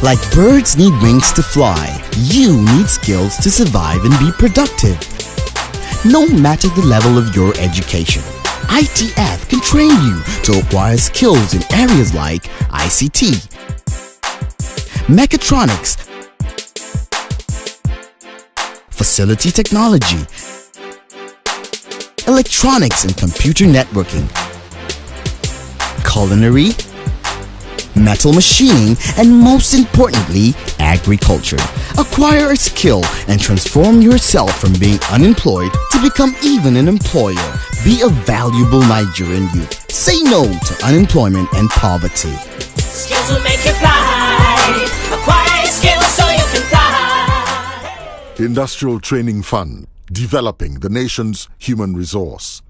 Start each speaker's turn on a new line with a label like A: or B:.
A: Like birds need wings to fly, you need skills to survive and be productive. No matter the level of your education, ITF can train you to acquire skills in areas like ICT, mechatronics, facility technology, electronics and computer networking, culinary, metal machining, and most importantly, agriculture. Acquire a skill and transform yourself from being unemployed to become even an employer. Be a valuable Nigerian youth. Say no to unemployment and poverty.
B: Skills will make you fly. Acquire skills so you can fly.
C: Industrial Training Fund, developing the nation's human resource.